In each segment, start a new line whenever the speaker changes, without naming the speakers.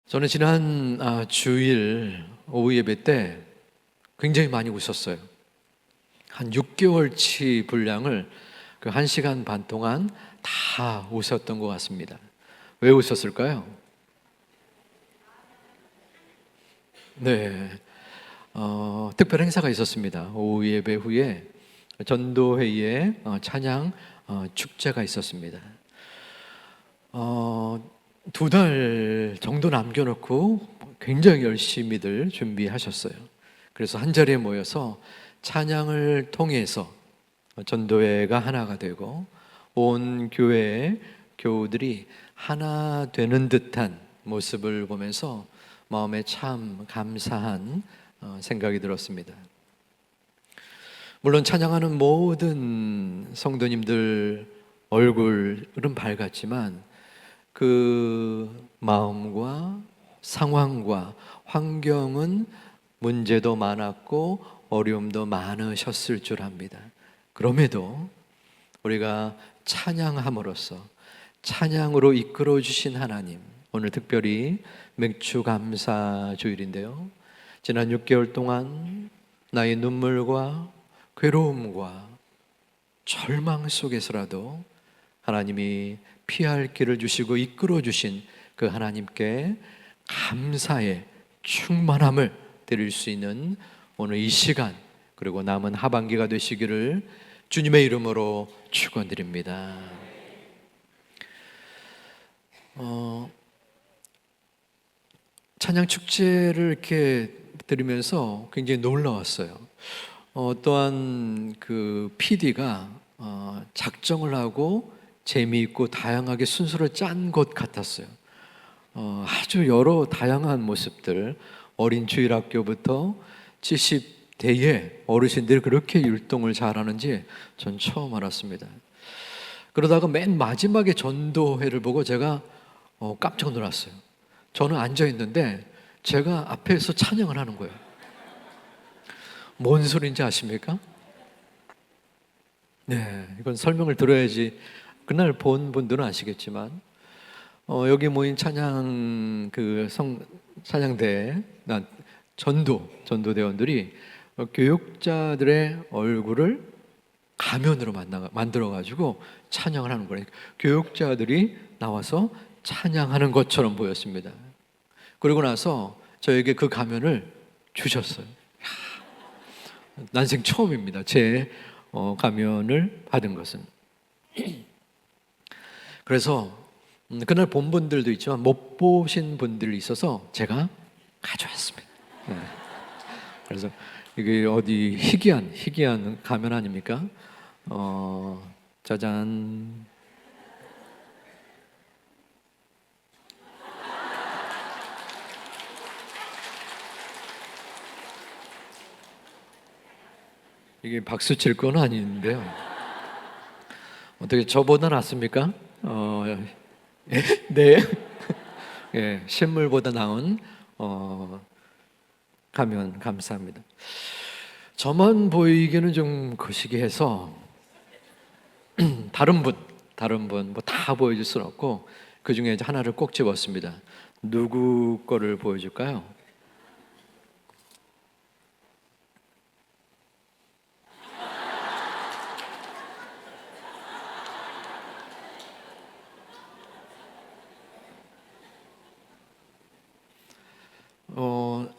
저는 지난 주일 오후 예배 때 굉장히 많이 웃었어요. 한 6개월치 분량을 그 1시간 반 동안 다 웃었던 것 같습니다. 왜 웃었을까요? 네, 특별 행사가 있었습니다. 오후 예배 후에 전도회의에 찬양 축제가 있었습니다. 2달 정도 남겨놓고 굉장히 열심히들 준비하셨어요. 그래서 한 자리에 모여서 찬양을 통해서 전도회가 하나가 되고 온 교회의 교우들이 하나 되는 듯한 모습을 보면서 마음에 참 감사한 생각이 들었습니다. 물론 찬양하는 모든 성도님들 얼굴은 밝았지만 그 마음과 상황과 환경은 문제도 많았고 어려움도 많으셨을 줄 압니다. 그럼에도 우리가 찬양함으로써 찬양으로 이끌어 주신 하나님, 오늘 특별히 맥주감사 주일인데요, 지난 6개월 동안 나의 눈물과 괴로움과 절망 속에서라도 하나님이 피할 길을 주시고 이끌어 주신 그 하나님께 감사의 충만함을 드릴 수 있는 오늘 이 시간, 그리고 남은 하반기가 되시기를 주님의 이름으로 축원드립니다. 찬양 축제를 이렇게 들으면서 굉장히 놀라웠어요. 또한 그 PD가 작정을 하고 재미있고 다양하게 순서를 짠 것 같았어요. 아주 여러 다양한 모습들, 어린 주일학교부터 70대의 어르신들이 그렇게 율동을 잘하는지 전 처음 알았습니다. 그러다가 맨 마지막에 전도회를 보고 제가 깜짝 놀랐어요. 저는 앉아 있는데 제가 앞에서 찬양을 하는 거예요. 뭔 소리인지 아십니까? 네, 이건 설명을 들어야지 그날 본 분들은 아시겠지만, 여기 모인 찬양 찬양대 전도대원들이 교육자들의 얼굴을 가면으로 만들어 가지고 찬양을 하는 거예요. 교육자들이 나와서 찬양하는 것처럼 보였습니다. 그리고 나서 저에게 그 가면을 주셨어요. 난생 처음입니다. 제 가면을 받은 것은. 그래서 그날 본 분들도 있지만 못 보신 분들이 있어서 제가 가져왔습니다. 네. 그래서 이게 어디 희귀한 가면 아닙니까? 짜잔. 이게 박수 칠 건 아닌데요. 어떻게 저보다 낫습니까? 네. 예, 실물보다 나은 가면 감사합니다. 저만 보이기는 좀 거시기해서 다른 분 뭐 다 보여줄 수는 없고 그 중에 이제 하나를 꼭 집었습니다. 누구 거를 보여줄까요?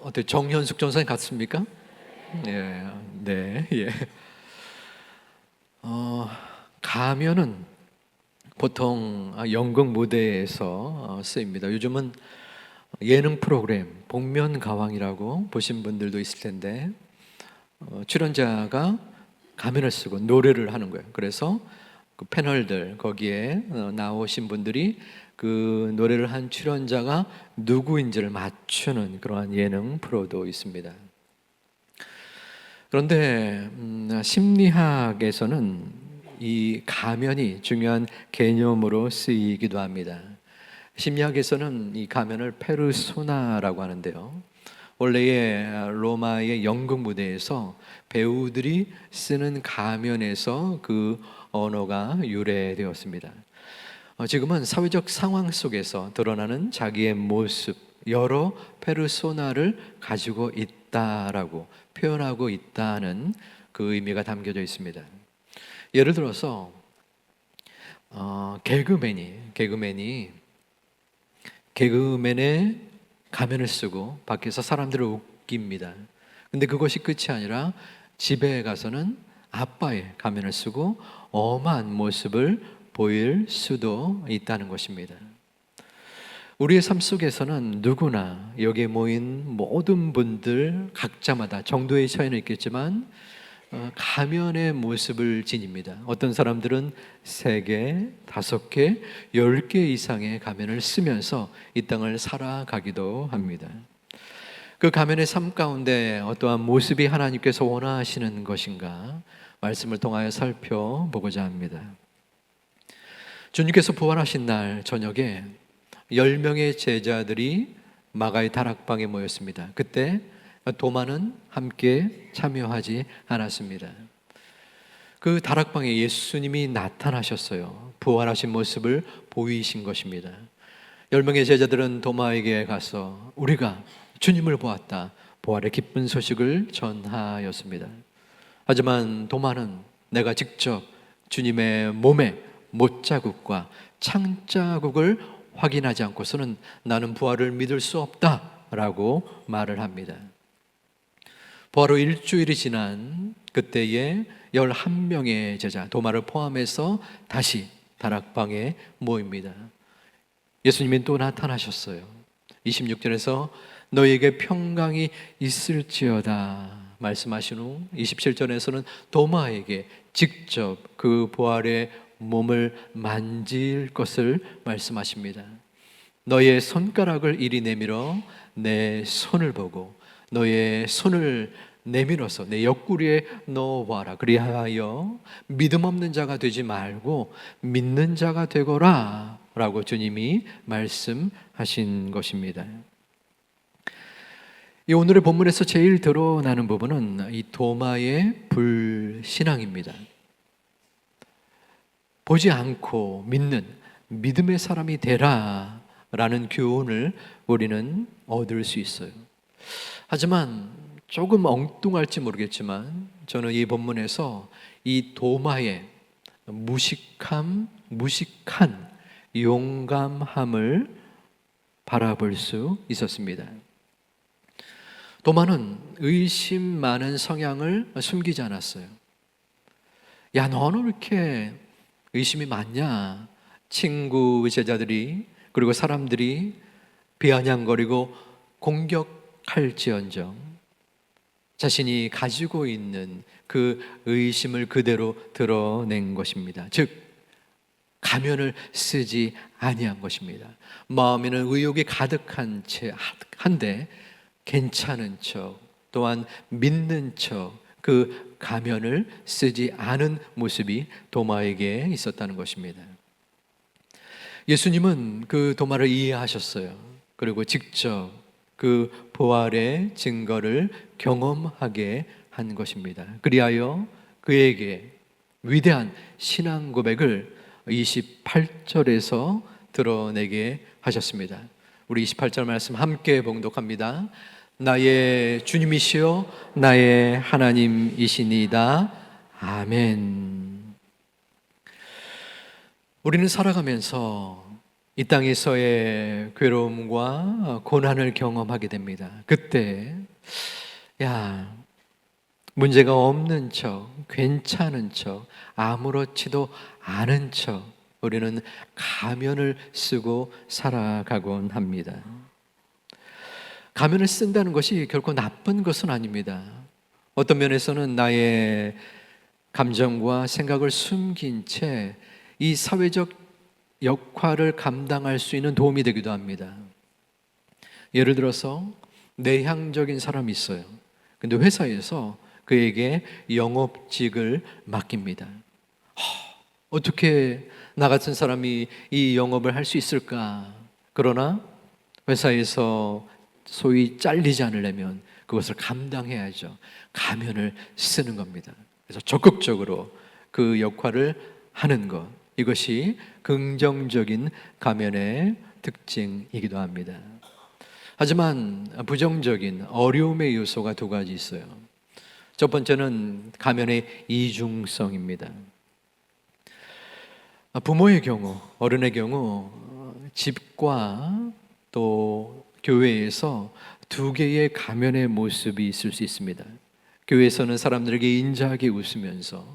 어때 정현숙 전사님 같습니까? 예, 네, 예. 가면은 보통 연극 무대에서 쓰입니다. 요즘은 예능 프로그램 복면가왕이라고 보신 분들도 있을 텐데 출연자가 가면을 쓰고 노래를 하는 거예요. 그래서 그 패널들 거기에 나오신 분들이 그 노래를 한 출연자가 누구인지를 맞추는 그러한 예능 프로도 있습니다. 그런데 심리학에서는 이 가면이 중요한 개념으로 쓰이기도 합니다. 심리학에서는 이 가면을 페르소나라고 하는데요, 원래의 로마의 연극 무대에서 배우들이 쓰는 가면에서 그 언어가 유래되었습니다. 지금은 사회적 상황 속에서 드러나는 자기의 모습, 여러 페르소나를 가지고 있다라고 표현하고 있다는 그 의미가 담겨져 있습니다. 예를 들어서 개그맨이 개그맨의 가면을 쓰고 밖에서 사람들을 웃깁니다. 근데 그것이 끝이 아니라 집에 가서는 아빠의 가면을 쓰고 엄한 모습을 보일 수도 있다는 것입니다. 우리의 삶 속에서는 누구나 여기에 모인 모든 분들 각자마다 정도의 차이는 있겠지만 가면의 모습을 지닙니다. 어떤 사람들은 3개, 5개, 10개 이상의 가면을 쓰면서 이 땅을 살아가기도 합니다. 그 가면의 삶 가운데 어떠한 모습이 하나님께서 원하시는 것인가 말씀을 통하여 살펴보고자 합니다. 주님께서 부활하신 날 저녁에 10명의 제자들이 마가의 다락방에 모였습니다. 그때 도마는 함께 참여하지 않았습니다. 그 다락방에 예수님이 나타나셨어요. 부활하신 모습을 보이신 것입니다. 10명의 제자들은 도마에게 가서 우리가 주님을 보았다, 부활의 기쁜 소식을 전하였습니다. 하지만 도마는 내가 직접 주님의 몸에 못자국과 창자국을 확인하지 않고서는 나는 부활을 믿을 수 없다라고 말을 합니다. 바로 일주일이 지난 그때에 11명의 제자 도마를 포함해서 다시 다락방에 모입니다. 예수님이 또 나타나셨어요. 26절에서 너희에게 평강이 있을지어다 말씀하신 후 27절에서는 도마에게 직접 그 부활의 몸을 만질 것을 말씀하십니다. 너의 손가락을 이리 내밀어 내 손을 보고 너의 손을 내밀어서 내 옆구리에 넣어봐라. 그리하여 믿음 없는 자가 되지 말고 믿는 자가 되거라 라고 주님이 말씀하신 것입니다. 이 오늘의 본문에서 제일 드러나는 부분은 이 도마의 불신앙입니다. 보지 않고 믿는 믿음의 사람이 되라 라는 교훈을 우리는 얻을 수 있어요. 하지만 조금 엉뚱할지 모르겠지만 저는 이 본문에서 이 도마의 무식한 용감함을 바라볼 수 있었습니다. 도마는 의심 많은 성향을 숨기지 않았어요. 야, 너는 왜 이렇게 의심이 많냐? 친구 제자들이 그리고 사람들이 비아냥거리고 공격할지언정 자신이 가지고 있는 그 의심을 그대로 드러낸 것입니다. 즉 가면을 쓰지 아니한 것입니다. 마음에는 의욕이 가득한 채 한데 괜찮은 척 또한 믿는 척 그 가면을 쓰지 않은 모습이 도마에게 있었다는 것입니다. 예수님은 그 도마를 이해하셨어요. 그리고 직접 그 부활의 증거를 경험하게 한 것입니다. 그리하여 그에게 위대한 신앙 고백을 28절에서 드러내게 하셨습니다. 우리 28절 말씀 함께 봉독합니다. 나의 주님이시여 나의 하나님이시니이다. 아멘. 우리는 살아가면서 이 땅에서의 괴로움과 고난을 경험하게 됩니다. 그때 문제가 없는 척, 괜찮은 척, 아무렇지도 않은 척 우리는 가면을 쓰고 살아가곤 합니다. 가면을 쓴다는 것이 결코 나쁜 것은 아닙니다. 어떤 면에서는 나의 감정과 생각을 숨긴 채 이 사회적 역할을 감당할 수 있는 도움이 되기도 합니다. 예를 들어서 내향적인 사람이 있어요. 근데 회사에서 그에게 영업직을 맡깁니다. 어떻게 나 같은 사람이 이 영업을 할 수 있을까? 그러나 회사에서 소위 잘리지 않으려면 그것을 감당해야죠. 가면을 쓰는 겁니다. 그래서 적극적으로 그 역할을 하는 것, 이것이 긍정적인 가면의 특징이기도 합니다. 하지만 부정적인 어려움의 요소가 두 가지 있어요. 첫 번째는 가면의 이중성입니다. 부모의 경우, 어른의 경우 집과 또 교회에서 두 개의 가면의 모습이 있을 수 있습니다. 교회에서는 사람들에게 인자하게 웃으면서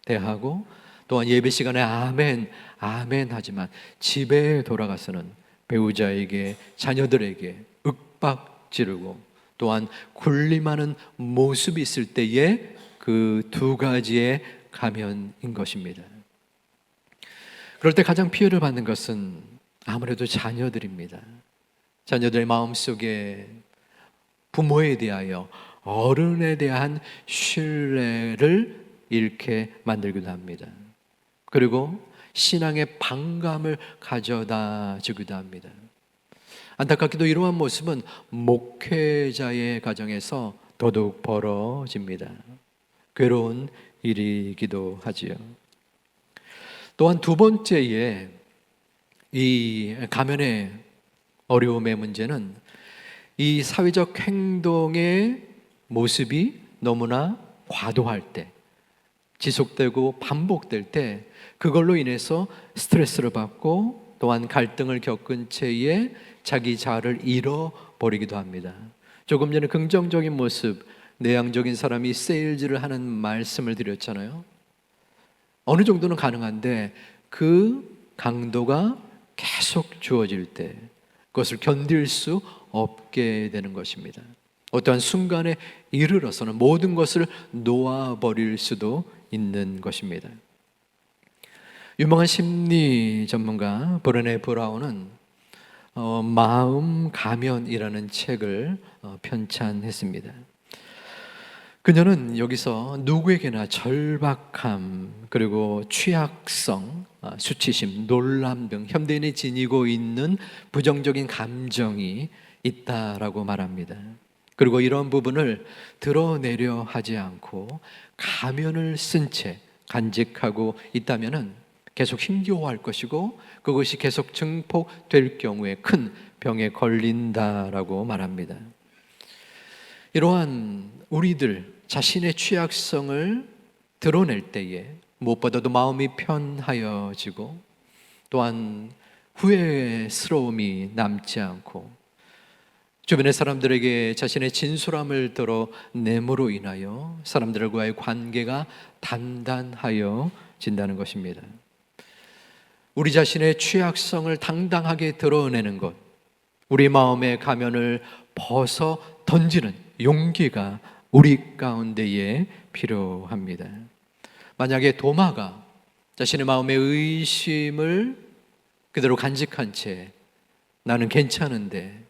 대하고, 또한 예배 시간에 아멘, 아멘 하지만 집에 돌아가서는 배우자에게, 자녀들에게 윽박 지르고 또한 군림하는 모습이 있을 때에 그 두 가지의 가면인 것입니다. 그럴 때 가장 피해를 받는 것은 아무래도 자녀들입니다. 자녀들의 마음속에 부모에 대하여, 어른에 대한 신뢰를 잃게 만들기도 합니다. 그리고 신앙의 반감을 가져다 주기도 합니다. 안타깝게도 이러한 모습은 목회자의 가정에서 더더욱 벌어집니다. 괴로운 일이기도 하지요. 또한 두 번째의 이 가면의 어려움의 문제는 이 사회적 행동의 모습이 너무나 과도할 때, 지속되고 반복될 때 그걸로 인해서 스트레스를 받고 또한 갈등을 겪은 채에 자기 자아를 잃어버리기도 합니다. 조금 전에 긍정적인 모습, 내향적인 사람이 세일즈를 하는 말씀을 드렸잖아요. 어느 정도는 가능한데 그 강도가 계속 주어질 때 그것을 견딜 수 없게 되는 것입니다. 어떠한 순간에 이르러서는 모든 것을 놓아버릴 수도 있는 것입니다. 유명한 심리 전문가 브레네 브라운은 마음 가면이라는 책을 편찬했습니다. 그녀는 여기서 누구에게나 절박함, 그리고 취약성, 수치심, 놀람 등 현대인이 지니고 있는 부정적인 감정이 있다라고 말합니다. 그리고 이런 부분을 드러내려 하지 않고 가면을 쓴 채 간직하고 있다면은 계속 힘겨워할 것이고 그것이 계속 증폭될 경우에 큰 병에 걸린다라고 말합니다. 이러한 우리들 자신의 취약성을 드러낼 때에 무엇보다도 마음이 편하여지고 또한 후회스러움이 남지 않고 주변의 사람들에게 자신의 진솔함을 드러냄으로 인하여 사람들과의 관계가 단단하여진다는 것입니다. 우리 자신의 취약성을 당당하게 드러내는 것, 우리 마음의 가면을 벗어 던지는 용기가 우리 가운데에 필요합니다. 만약에 도마가 자신의 마음의 의심을 그대로 간직한 채 나는 괜찮은데,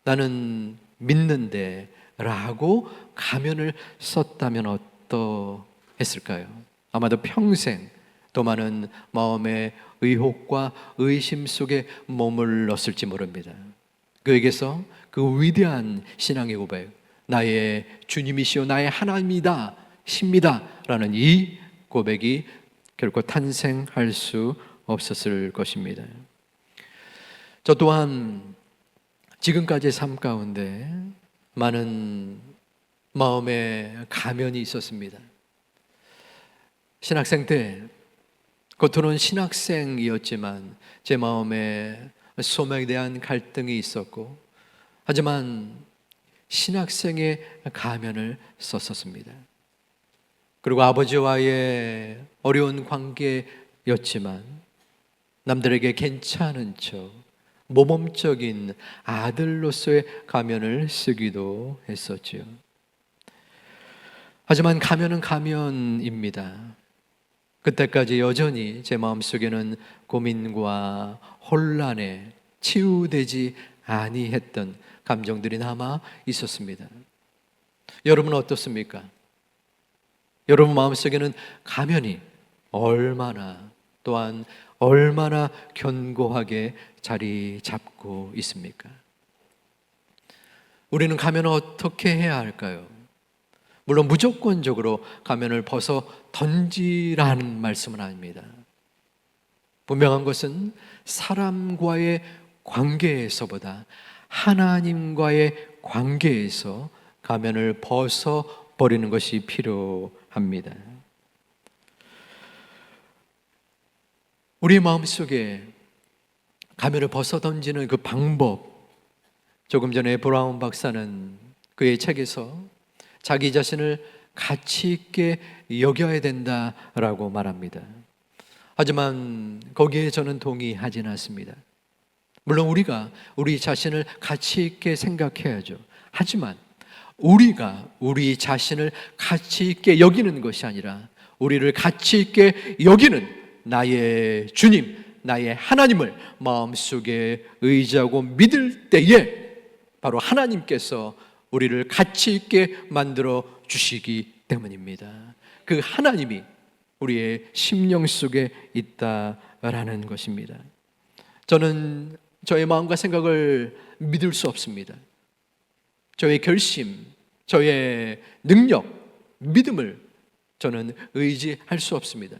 나는 믿는데 라고 가면을 썼다면 어떠했을까요? 아마도 평생 더 많은 마음의 의혹과 의심 속에 머물렀을지 모릅니다. 그에게서 그 위대한 신앙의 고백, 나의 주님이시오 나의 하나님이다 십니다 라는 이 고백이 결코 탄생할 수 없었을 것입니다. 저 또한 지금까지의 삶 가운데 많은 마음의 가면이 있었습니다. 신학생 때 겉으로는 신학생이었지만 제 마음에 소명에 대한 갈등이 있었고, 하지만 신학생의 가면을 썼었습니다. 그리고 아버지와의 어려운 관계였지만 남들에게 괜찮은 척 모범적인 아들로서의 가면을 쓰기도 했었지요. 하지만 가면은 가면입니다. 그때까지 여전히 제 마음속에는 고민과 혼란에 치유되지 아니했던 감정들이 남아 있었습니다. 여러분은 어떻습니까? 여러분 마음속에는 가면이 얼마나 또한 얼마나 견고하게 자리 잡고 있습니까? 우리는 가면을 어떻게 해야 할까요? 물론 무조건적으로 가면을 벗어 던지라는 말씀은 아닙니다. 분명한 것은 사람과의 관계에서보다 하나님과의 관계에서 가면을 벗어버리는 것이 필요합니다. 우리 마음속에 가면을 벗어던지는 그 방법, 조금 전에 브라운 박사는 그의 책에서 자기 자신을 가치 있게 여겨야 된다라고 말합니다. 하지만 거기에 저는 동의하지는 않습니다. 물론 우리가 우리 자신을 가치 있게 생각해야죠. 하지만 우리가 우리 자신을 가치 있게 여기는 것이 아니라 우리를 가치 있게 여기는 나의 주님, 나의 하나님을 마음속에 의지하고 믿을 때에 바로 하나님께서 우리를 가치 있게 만들어 주시기 때문입니다. 그 하나님이 우리의 심령 속에 있다라는 것입니다. 저는 저의 마음과 생각을 믿을 수 없습니다. 저의 결심, 저의 능력, 믿음을 저는 의지할 수 없습니다.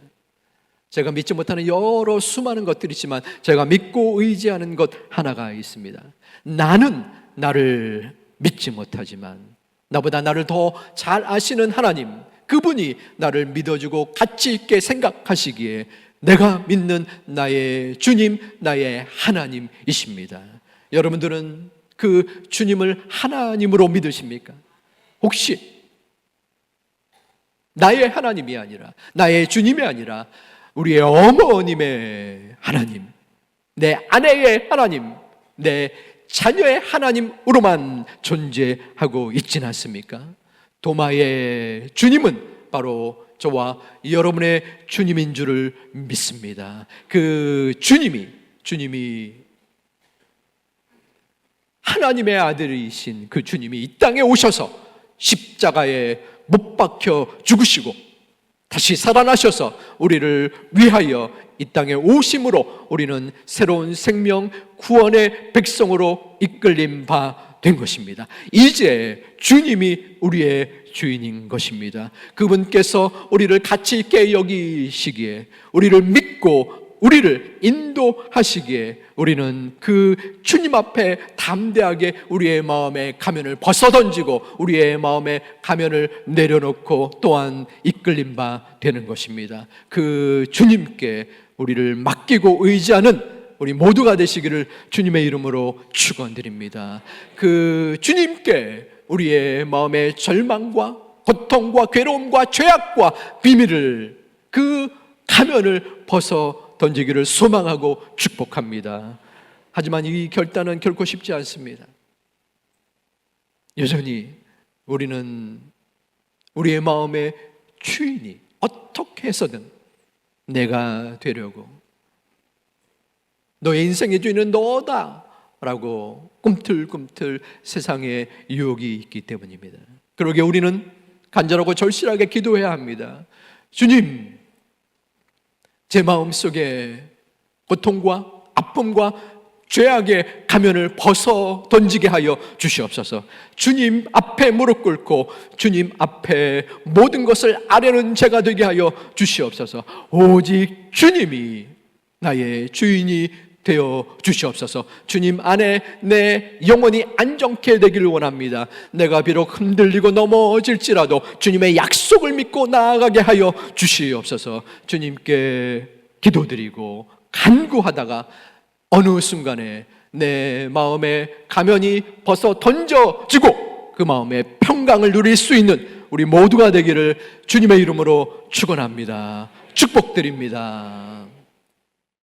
제가 믿지 못하는 여러 수많은 것들이 있지만 제가 믿고 의지하는 것 하나가 있습니다. 나는 나를 믿지 못하지만 나보다 나를 더 잘 아시는 하나님, 그분이 나를 믿어주고 가치 있게 생각하시기에 내가 믿는 나의 주님, 나의 하나님이십니다. 여러분들은 그 주님을 하나님으로 믿으십니까? 혹시 나의 하나님이 아니라, 나의 주님이 아니라 우리의 어머님의 하나님, 내 아내의 하나님, 내 자녀의 하나님으로만 존재하고 있지는 않습니까? 도마의 주님은 바로 저와 여러분의 주님인 줄을 믿습니다. 그 주님이 하나님의 아들이신 그 주님이 이 땅에 오셔서 십자가에 못 박혀 죽으시고 다시 살아나셔서 우리를 위하여 이 땅에 오심으로 우리는 새로운 생명, 구원의 백성으로 이끌림 바 된 것입니다. 이제 주님이 우리의 주인인 것입니다. 그분께서 우리를 가치 있게 여기시기에, 우리를 믿고 우리를 인도하시기에 우리는 그 주님 앞에 담대하게 우리의 마음의 가면을 벗어던지고 우리의 마음의 가면을 내려놓고 또한 이끌림 바 되는 것입니다. 그 주님께 우리를 맡기고 의지하는 우리 모두가 되시기를 주님의 이름으로 축원드립니다. 그 주님께 우리의 마음의 절망과 고통과 괴로움과 죄악과 비밀을, 그 가면을 벗어 던지기를 소망하고 축복합니다. 하지만 이 결단은 결코 쉽지 않습니다. 여전히 우리는 우리의 마음의 주인이 어떻게 해서든 내가 되려고, 너의 인생의 주인은 너다 라고 꿈틀꿈틀 세상에 유혹이 있기 때문입니다. 그러기에 우리는 간절하고 절실하게 기도해야 합니다. 주님, 제 마음속에 고통과 아픔과 죄악의 가면을 벗어 던지게 하여 주시옵소서. 주님 앞에 무릎 꿇고 주님 앞에 모든 것을 아뢰는 제가 되게 하여 주시옵소서. 오직 주님이 나의 주인이 되어 주시옵소서. 주님 안에 내 영혼이 안정케 되기를 원합니다. 내가 비록 흔들리고 넘어질지라도 주님의 약속을 믿고 나아가게 하여 주시옵소서. 주님께 기도드리고 간구하다가 어느 순간에 내 마음의 가면이 벗어 던져지고 그 마음의 평강을 누릴 수 있는 우리 모두가 되기를 주님의 이름으로 축원합니다. 축복드립니다.